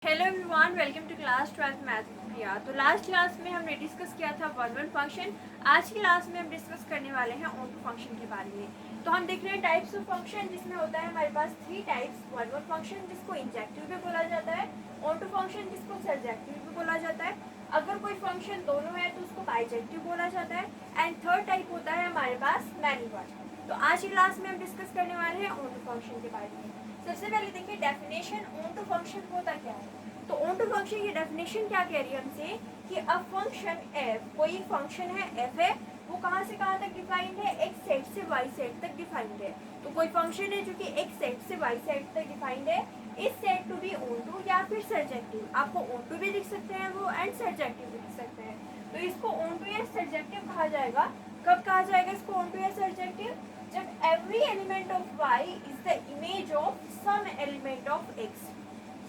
Hello everyone, welcome to class 12 math Priya. तो last class में हमने डिस्कस किया था वन वन फंक्शन। आज की क्लास में हम डिस्कस करने वाले हैं ऑन टू फंक्शन के बारे में। तो हम देख रहे हैं टाइप्स ऑफ फंक्शन, जिसमें होता है हमारे पास three types. One one function जिसको इंजेक्टिव भी बोला जाता है, ऑन टू फंक्शन जिसको सब्जेक्टिव भी बोला जाता है, अगर कोई फंक्शन दोनों है तो उसको बाइजेक्टिव बोला जाता है, एंड थर्ड टाइप होता है हमारे पास मैनी वन। तो आज की क्लास में हम डिस्कस करने वाले हैं ऑन टू फंक्शन के बारे में। सबसे पहले देखिए डेफिनेशन ऑन टू फंक्शन होता क्या है। तो ऑन टू फंक्शन की डेफिनेशन क्या कह रही है हमसे कि अ फंक्शन एफ, कोई फंक्शन है एफ है, वो कहाँ से कहाँ तक डिफाइंड है, एक सेट से वाई सेट तक डिफाइंड है। तो कोई फंक्शन है जो कि एक सेट से वाई सेट तक डिफाइंड है, इस set to be onto या फिर सर्जेक्टिव। आपको ऑन टू भी लिख सकते हैं वो, एंड सर्जेक्टिव भी लिख सकते हैं। तो इसको ऑन टू या सर्जेक्टिव कहा जाएगा। कब कहा जाएगा इसको ऑन टू या सर्जेक्टिव? जब every element of Y is the image of some element of X.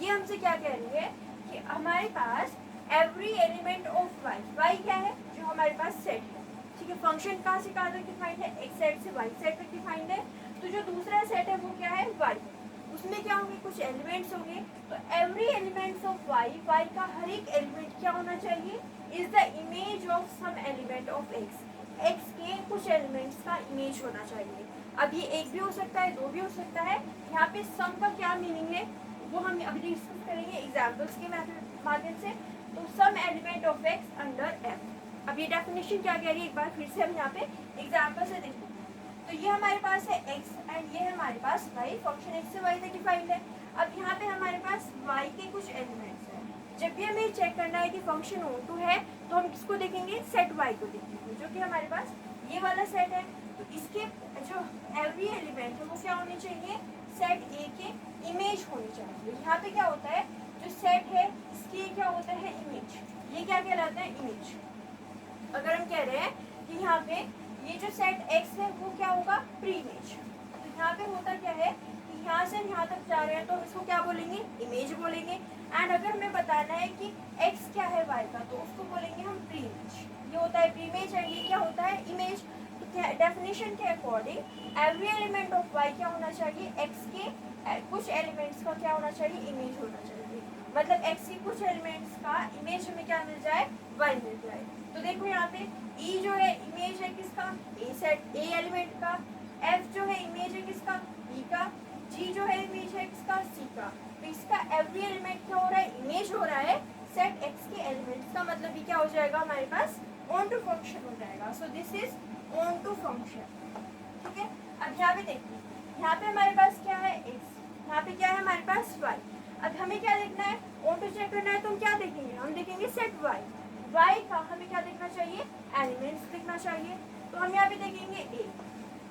ये हमसे क्या कह रही है कि हमारे पास every element of Y, Y क्या है, जो हमारे पास सेट है, ठीक है। फंक्शन कहाँ से कहाँ तक डिफाइंड है, एक सेट से वाई सेट तक डिफाइंड है। तो जो दूसरा सेट है वो क्या है, वाई। उसमें क्या होंगे, कुछ एलिमेंट्स होंगे। तो every elements of Y, Y का हर एक एलिमेंट क्या होना चाहिए, is the image of some element of X, X के कुछ एलिमेंट्स का इमेज होना चाहिए। अब ये एक भी हो सकता है, दो भी हो सकता है। यहाँ पे सम का क्या मीनिंग है वो हम अभी डिस्कस करेंगे एग्जाम्पल्स के माध्यम से। तो some element of X under F. अब ये डेफिनेशन क्या कह रही है, एक बार फिर से हम यहाँ पे एग्जाम्पल से देखते हैं। तो ये हमारे पास है x एंड ये है हमारे पास y, फंक्शन x से y तक डिफाइंड है। अब यहाँ पे हमारे पास y के कुछ एलिमेंट्स हैं। जब भी हमें चेक करना है कि फंक्शन ऑन टू है तो हम किसको देखेंगे, सेट y को देखेंगे, जो कि हमारे पास ये वाला सेट है। तो इसके जो एवरी एलिमेंट है वो क्या होने चाहिए, सेट ए के इमेज होनी चाहिए। यहाँ पे क्या होता है, जो सेट है इसकी क्या होता है, इमेज। ये क्या कहलाता है, इमेज। अगर हम कह रहे हैं कि यहाँ पे ये जो सेट x है वो क्या होगा, प्री इमेज। तो यहाँ पे होता क्या है कि यहाँ से यहाँ तक जा रहे हैं तो इसको क्या बोलेंगे, इमेज बोलेंगे। एंड अगर हमें बताना है कि x क्या है y का, तो उसको बोलेंगे हम प्री इमेज। ये होता है प्री इमेज एंड ये क्या होता है, इमेज। तो डेफिनेशन के according every element of y क्या होना चाहिए, x के कुछ एलिमेंट्स का क्या होना चाहिए, इमेज होना चाहिए। मतलब x के कुछ एलिमेंट्स का इमेज हमें क्या मिल जाए, y मिल जाए। तो देखो यहाँ पे E जो है इमेज है किसका, ए सेट ए एलिमेंट का। F जो है इमेज है किसका, B का। G जो है इमेज है किसका, C का। तो इसका एवरी एलिमेंट क्या हो रहा है, इमेज हो रहा है सेट X के एलिमेंट्स का। मतलब ये क्या हो जाएगा हमारे पास, ऑन टू फंक्शन हो जाएगा। So this is onto function, ठीक है। अब यहाँ पे देखिए, यहाँ पे हमारे पास क्या है, x, यहाँ पे क्या है हमारे पास y। अब हमें क्या देखना है, ऑन टू चेक करना है तो हम क्या देखेंगे, हम देखेंगे सेट y। y का हमें क्या देखना चाहिए, एलिमेंट्स देखना चाहिए। तो हम यहाँ पे देखेंगे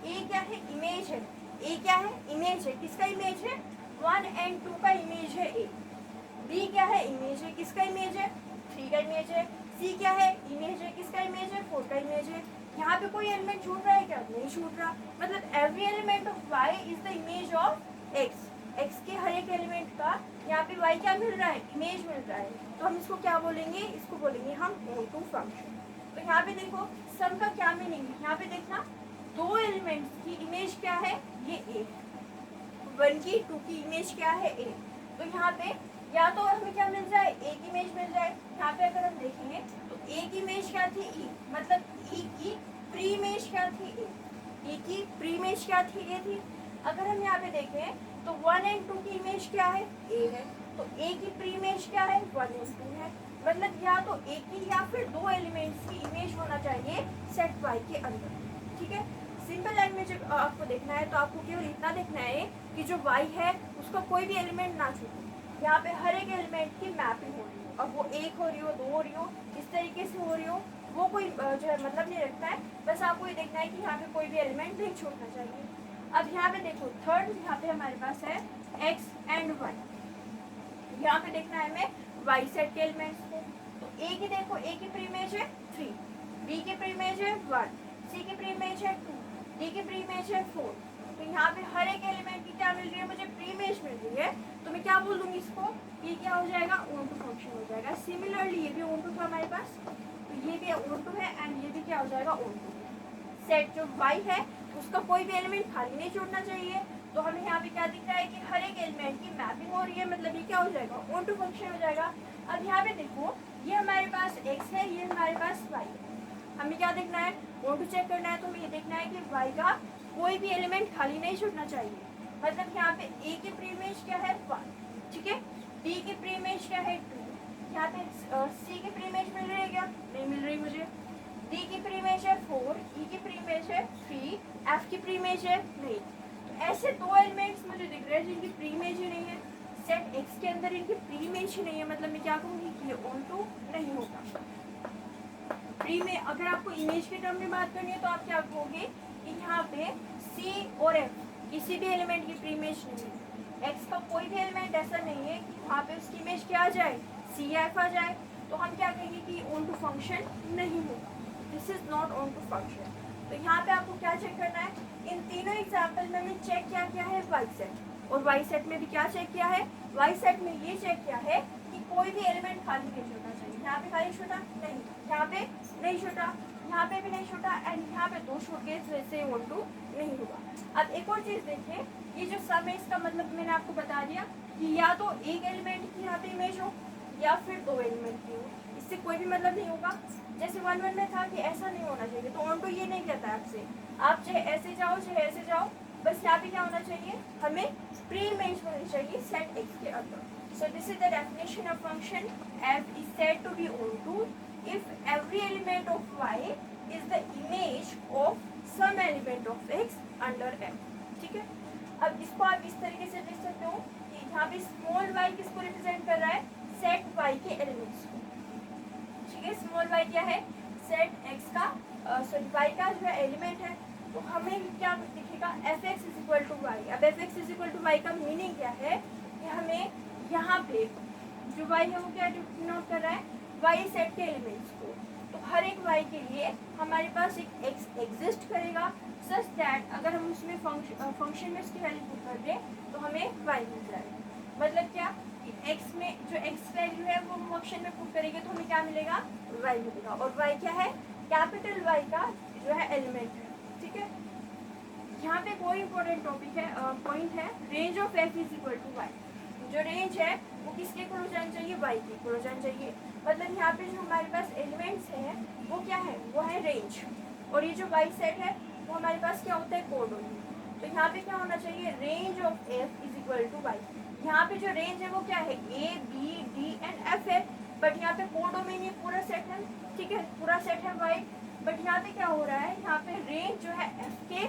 a क्या है, इमेज है। a क्या है, इमेज है, किसका इमेज है, 1 एंड 2 का इमेज है a। b क्या है, इमेज है, किसका इमेज है, 3 का इमेज है। c क्या है, इमेज है, किसका इमेज है, 4 का इमेज है। यहाँ पे कोई एलिमेंट छूट रहा है क्या, नहीं छूट रहा। मतलब every element of y is the image of x, x के हर एक एलिमेंट का यहाँ पे y क्या मिल रहा है, इमेज मिल रहा है। तो हम इसको क्या बोलेंगे, इसको बोलेंगे हम ऑन टू फंक्शन। तो यहाँ पे देखो सम का क्या मीनिंग है, यहाँ पे देखना दो एलिमेंट्स की इमेज क्या है, ये a, 1 की 2 की इमेज क्या है, a। तो यहाँ पे या तो हमें क्या मिल जाए, a की इमेज मिल जाए। यहाँ पे अगर हम देखेंगे तो a की इमेज क्या थी, e, मतलब e की प्री इमेज क्या थी, a, e की प्री इमेज क्या थी, a थी। अगर हम यहाँ पे देखें तो 1 एंड 2 की इमेज क्या है, a है। तो a की प्री इमेज क्या है, 1 एंड 2 है। मतलब या तो a की या फिर दो एलिमेंट्स की इमेज होना चाहिए सेट y के अंदर, ठीक है। सिंपल लैंग्वेज आपको देखना है तो आपको केवल इतना देखना है कि जो y है उसका कोई भी एलिमेंट ना छूटे। यहाँ पे हर एक एलिमेंट की मैपिंग हो रही हो, अब वो एक हो रही हो, दो हो रही हो, इस तरीके से हो रही हो, वो कोई जो है मतलब नहीं रखता है। बस आपको ये देखना है कि यहाँ पे कोई भी एलिमेंट नहीं छूटना चाहिए। अब यहाँ पे देखो थर्ड, यहाँ पे हमारे पास है x एंड y। यहाँ पे देखना है हमें y सेट के एलिमेंट्स को। तो a की देखो, a की प्री इमेज है 3, b की प्री इमेज है 1, c की प्री इमेज है 2, d की प्री इमेज है 4। तो यहाँ पे हर एक एलिमेंट की क्या मिल रही है, मुझे प्री इमेज मिल रही है। तो मैं क्या बोल दूंगी इसको, ये क्या हो जाएगा, ऑन टू फंक्शन हो जाएगा। सिमिलरली ये भी ऑन टू था हमारे पास, तो ये भी ऑन टू है एंड ये भी क्या हो जाएगा, ऑन टू। सेट जो y है उसका कोई भी एलिमेंट खाली नहीं छोड़ना चाहिए, तो हमें यहाँ पे क्या दिख रहा है कि हर एक एलिमेंट की मैपिंग हो रही है, मतलब ये क्या हो जाएगा, ऑन टू फंक्शन हो जाएगा। अब यहाँ पे देखो ये हमारे पास x है, ये हमारे पास y है। हमें क्या देखना है, ऑन टू चेक करना है, तो हमें ये देखना है कि y का कोई भी एलिमेंट खाली नहीं छूटना चाहिए। मतलब यहाँ पे a की प्री इमेज क्या है 1, ठीक है, b की प्री इमेज क्या है 2, यहाँ पे c की प्री इमेज मिल रही है क्या, नहीं मिल रही मुझे, d की प्री इमेज है 4, e की प्री इमेज है 3, f की प्री इमेज है नहीं। तो ऐसे दो एलिमेंट्स मुझे दिख रहे हैं जिनकी प्री इमेज ही नहीं है, सेट x के अंदर इनकी प्री इमेज ही नहीं है, मतलब मैं क्या कहूँगी कि ये ऑन टू नहीं होगा। प्री में अगर आपको इमेज के टर्म में बात करनी है तो आप क्या कहोगे कि यहाँ पे c और f किसी भी एलिमेंट की प्री इमेज नहीं है, x का कोई भी एलिमेंट ऐसा नहीं है कि वहाँ पे उसकी इमेज क्या आ जाए, c या f आ जाए, तो हम क्या कहेंगे कि ऑन टू फंक्शन नहीं होगा, this is not onto function. तो यहाँ पे आपको क्या चेक करना है, इन तीनों एग्जाम्पल में हमने चेक किया है वाई सेट, और वाई सेट में भी क्या चेक किया है, वाई सेट में ये चेक किया है कि कोई भी एलिमेंट खाली नहीं छूटना चाहिए। यहाँ पे खाली छूटा नहीं, यहाँ पे नहीं छूटा, यहाँ पे भी नहीं छूटा, एंड यहाँ पे दो छूट गए, जैसे ऑन टू नहीं हुआ। अब एक और चीज़ देखिए, ये जो सम है इसका मतलब मैंने आपको बता दिया कि या तो एक एलिमेंट की यहाँ पे इमेज हो या फिर दो एलिमेंट की हो, इससे कोई भी मतलब नहीं होगा। जैसे 1 1 में था कि ऐसा नहीं होना चाहिए, तो ऑन टू ये नहीं कहता है आपसे, आप चाहे ऐसे जाओ चाहे ऐसे जाओ, बस यहाँ पे क्या होना चाहिए, हमें प्री इमेज होनी चाहिए सेट x के अंदर। सो this is the definition of function f is said to be onto if every element of y is the image of some element of x under f, ठीक है। अब इसको आप इस तरीके से लिख सकते हो कि यहाँ पे स्मॉल y किसको रिप्रेजेंट कर रहा है, सेट y के एलिमेंट्स को, ठीक है। स्मॉल y क्या है, सेट x का सॉरी y का जो है एलिमेंट है, तो हमें क्या दिखेगा f(x) = y। अब f(x) = y का मीनिंग क्या है कि हमें यहाँ पे जो y है वो क्या डिनोट कर रहा है, y सेट के एलिमेंट्स को। तो हर एक y के लिए हमारे पास एक x एग्जिस्ट करेगा सच दैट अगर हम उसमें फंक्शन में उसकी वैल्यू पुट कर दें तो हमें y मिल जाएगा। मतलब क्या कि x में जो x वैल्यू है वो फंक्शन में पुट करेंगे तो हमें क्या मिलेगा, y मिलेगा, और y क्या है, कैपिटल Y का जो है एलिमेंट है, ठीक है। यहाँ पे कोई इंपॉर्टेंट टॉपिक है, पॉइंट है, रेंज ऑफ f = y। जो रेंज है वो किसके इक्वल हो जाना चाहिए, y के इक्वल हो जाना चाहिए। मतलब यहाँ पे जो हमारे पास एलिमेंट्स हैं वो क्या है, वो है रेंज, और ये जो y सेट है वो हमारे पास क्या होता है, कोडोनी। तो यहाँ पे क्या होना चाहिए, रेंज ऑफ f = y। यहाँ पे जो रेंज है वो क्या है, a b d and f है, बट यहाँ पे कोडोमेन ये पूरा सेट है, ठीक है, पूरा सेट है y। बट यहाँ पे क्या हो रहा है, यहाँ पे रेंज जो है f के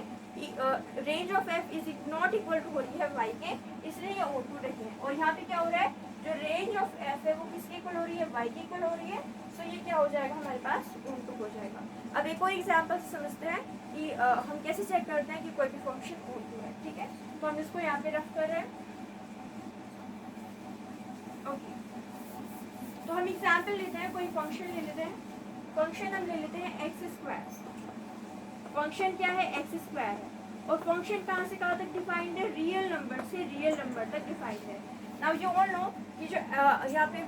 range of f is not equal to हो रही है y के, इसलिए ये ऑन टू रही है। और यहाँ पे क्या हो रहा है, जो रेंज ऑफ f है वो किसके इक्वल हो रही है, y के इक्वल हो रही है, सो ये क्या हो जाएगा, हमारे पास ऑन टू हो जाएगा। अब एक और एग्जाम्पल समझते हैं कि हम कैसे चेक करते हैं कि कोई भी फंक्शन ऑन टू है, ठीक है। तो हम इसको यहाँ पे रख कर रहे हैं, ओके। तो हम एग्जाम्पल लेते हैं, कोई फंक्शन ले लेते हैं, फंक्शन हम ले लेते हैं x²। फंक्शन क्या है, x² है, और फंक्शन कहाँ से कहाँ तक डिफाइंड है, रियल नंबर से रियल नंबर तक डिफाइंड है। नाउ यू ऑल नो कि जो यहाँ पे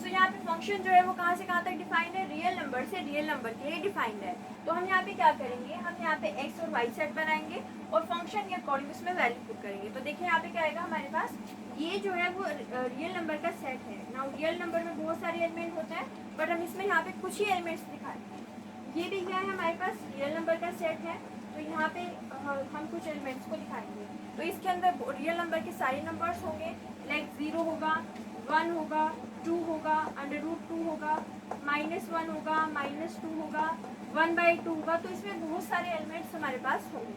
यहाँ पे फंक्शन जो है वो कहाँ से कहाँ तक डिफाइंड है, रियल नंबर से रियल नंबर के लिए डिफाइंड है। तो हम यहाँ पे क्या करेंगे, हम यहाँ पे x और y सेट बनाएंगे और फंक्शन के अकॉर्डिंग उसमें वैल्यू पुट करेंगे। तो देखिए यहाँ पे क्या आएगा हमारे पास, ये जो है वो रियल नंबर का सेट है। नाउ रियल नंबर में बहुत सारे एलिमेंट होते हैं, बट हम इसमें यहाँ पे कुछ ही एलिमेंट्स दिखाएंगे। ये भी क्या है, हमारे पास रियल नंबर का सेट है, तो यहाँ पे हम कुछ एलिमेंट्स को दिखाएंगे। तो इसके अंदर रियल नंबर के सारे नंबर्स होंगे, लाइक 0 होगा, 1 होगा, 2 होगा, √2 होगा, -1 होगा, -2 होगा, 1/2 होगा। तो इसमें बहुत सारे एलिमेंट्स हमारे पास होंगे।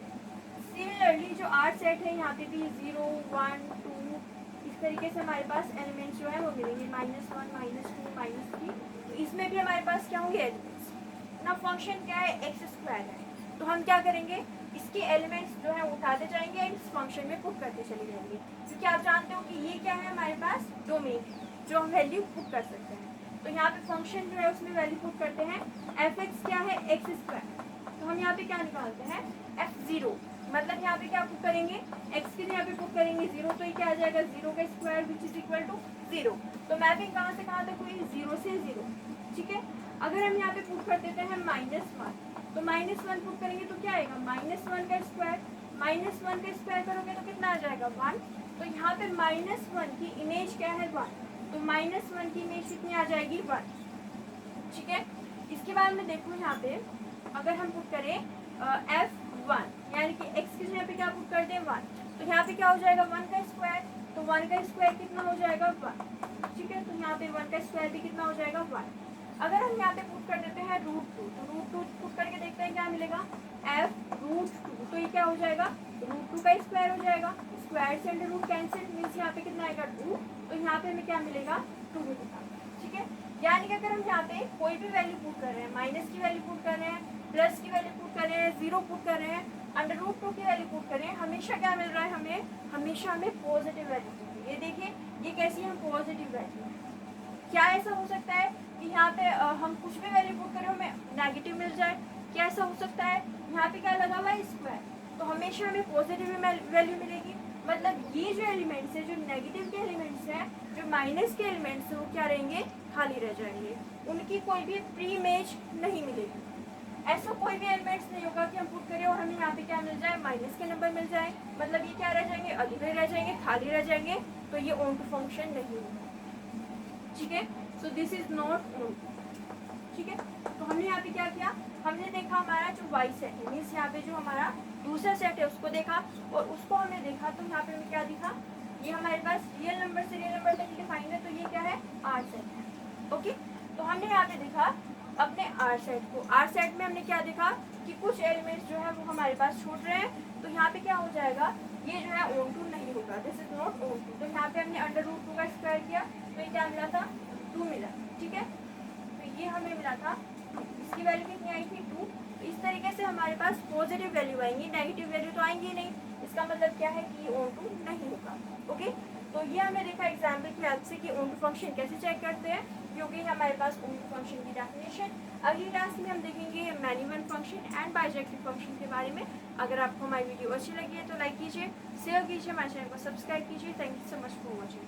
सिमिलरली जो R सेट है, यहाँ पे भी 0, 1, 2 इस तरीके से हमारे पास एलिमेंट्स जो है वो मिलेंगे, -1, -2, -3। तो इसमें भी हमारे पास क्या होंगे, एलिमेंट्स। ना फंक्शन क्या है, x² है, तो हम क्या करेंगे, इसके एलिमेंट्स जो है उठाते जाएंगे एंड इस फंक्शन में पुट करते चले जाएंगे, क्योंकि आप जानते हो कि ये क्या है, हमारे पास डोमेन जो हम वैल्यू पुट कर सकते हैं। तो यहाँ पे फंक्शन जो है उसमें वैल्यू पुट करते हैं, f(x) क्या है, x²। तो हम यहाँ पे क्या निकालते हैं, f0, मतलब यहाँ पे क्या पुट करेंगे, x के लिए यहाँ पे पुट करेंगे 0, तो ये क्या आ जाएगा, 0 का square which is equal to 0। तो मैपिंग कहाँ से कहाँ तक हुई, 0 से 0, ठीक है। अगर हम यहाँ पे पुट कर देते हैं -1, तो -1 पुट करेंगे तो क्या आएगा, -1 का स्क्वायर -1 का स्क्वायर करोगे तो कितना आ जाएगा 1। तो यहाँ पे -1 की इमेज क्या है 1, तो -1 की इमेज कितनी आ जाएगी 1। ठीक है, इसके बाद में देखो यहाँ पे अगर हम पुट करें f1 यानी कि x की जगह पे क्या पुट कर दें 1, तो यहाँ पे क्या हो जाएगा 1 का स्क्वायर, तो 1 का स्क्वायर कितना हो जाएगा 1। ठीक है, तो यहाँ पे 1 का स्क्वायर भी कितना हो जाएगा 1। अगर हम यहाँ पे पुट कर देते हैं √2, तो √2 पुट करके देखते हैं क्या मिलेगा f√2, तो ये क्या हो जाएगा √2 का स्क्वायर हो जाएगा, स्क्वायर से अंडर रूट कैंसिल मीन्स यहाँ पे कितना आएगा 2, तो यहाँ पे हमें क्या मिलेगा 2 मिलेगा। ठीक है, यानी कि अगर हम यहाँ पे कोई भी वैल्यू पुट कर रहे हैं, माइनस की वैल्यू पुट कर रहे हैं, प्लस की वैल्यू पुट कर रहे हैं, 0 पुट कर रहे हैं, √2 की वैल्यू पुट कर रहे हैं, हमेशा क्या मिल रहा है हमें, हमेशा हमें पॉजिटिव वैल्यू। ये देखिए ये कैसी है पॉजिटिव वैल्यू। क्या ऐसा हो सकता है कि यहाँ पे हम कुछ भी वैल्यू पुट करें हमें नेगेटिव मिल जाए, क्या ऐसा हो सकता है, यहाँ पे क्या लगा हुआ है स्क्वायर, तो हमेशा हमें पॉजिटिव वैल्यू मिलेगी। मतलब ये जो एलिमेंट्स है, जो नेगेटिव के एलिमेंट्स हैं, जो माइनस के एलिमेंट्स हैं, वो क्या रहेंगे, खाली रह जाएंगे, उनकी कोई भी प्री इमेज नहीं मिलेगी। ऐसा कोई भी एलिमेंट्स नहीं होगा कि हम पुट करें और हमें यहाँ पे क्या मिल जाए, माइनस के नंबर मिल जाए, मतलब ये क्या रह जाएंगे, अधूरे रह जाएंगे, खाली रह जाएंगे, तो ये ऑन टू फंक्शन नहीं होगा। ठीक है, सो दिस इज नॉट ऑन। ठीक है, तो हमने यहाँ पे क्या किया, हमने देखा हमारा जो वाई सेट है, मीन्स यहाँ पे जो हमारा दूसरा सेट है उसको देखा, और उसको हमने देखा तो यहाँ पे हमें क्या दिखा, ये हमारे पास रियल नंबर से रियल नंबर तक डिफाइंड है, तो ये क्या है आर सेट है। ओके, तो हमने यहाँ पे देखा अपने आर सेट को, आर सेट में हमने क्या देखा कि कुछ एलिमेंट्स जो है वो हमारे पास छूट रहे हैं, तो यहाँ पे क्या हो जाएगा, ये जो है ऑन टू नहीं होगा, this is not onto. तो यहाँ पे हमने √2 का स्क्वायर किया, तो ये क्या मिला था 2 मिला। ठीक है, तो ये हमें मिला था, इसकी वैल्यू कितनी आई थी 2। तो इस तरीके से हमारे पास पॉजिटिव वैल्यू आएंगी, नेगेटिव वैल्यू तो आएंगी नहीं, इसका मतलब क्या है कि ऑन टू नहीं होगा। ओके, तो ये हमने देखा एग्जाम्पल की हेल्प से कि ऑन टू फंक्शन कैसे चेक करते हैं, क्योंकि हमारे पास ऑन टू फंक्शन की डेफिनेशन। अगली क्लास में हम देखेंगे many one function and bijective function के बारे में। अगर आपको हमारी वीडियो अच्छी लगी है तो लाइक कीजिए, शेयर कीजिए, हमारे चैनल को सब्सक्राइब कीजिए। Thank you so much for watching.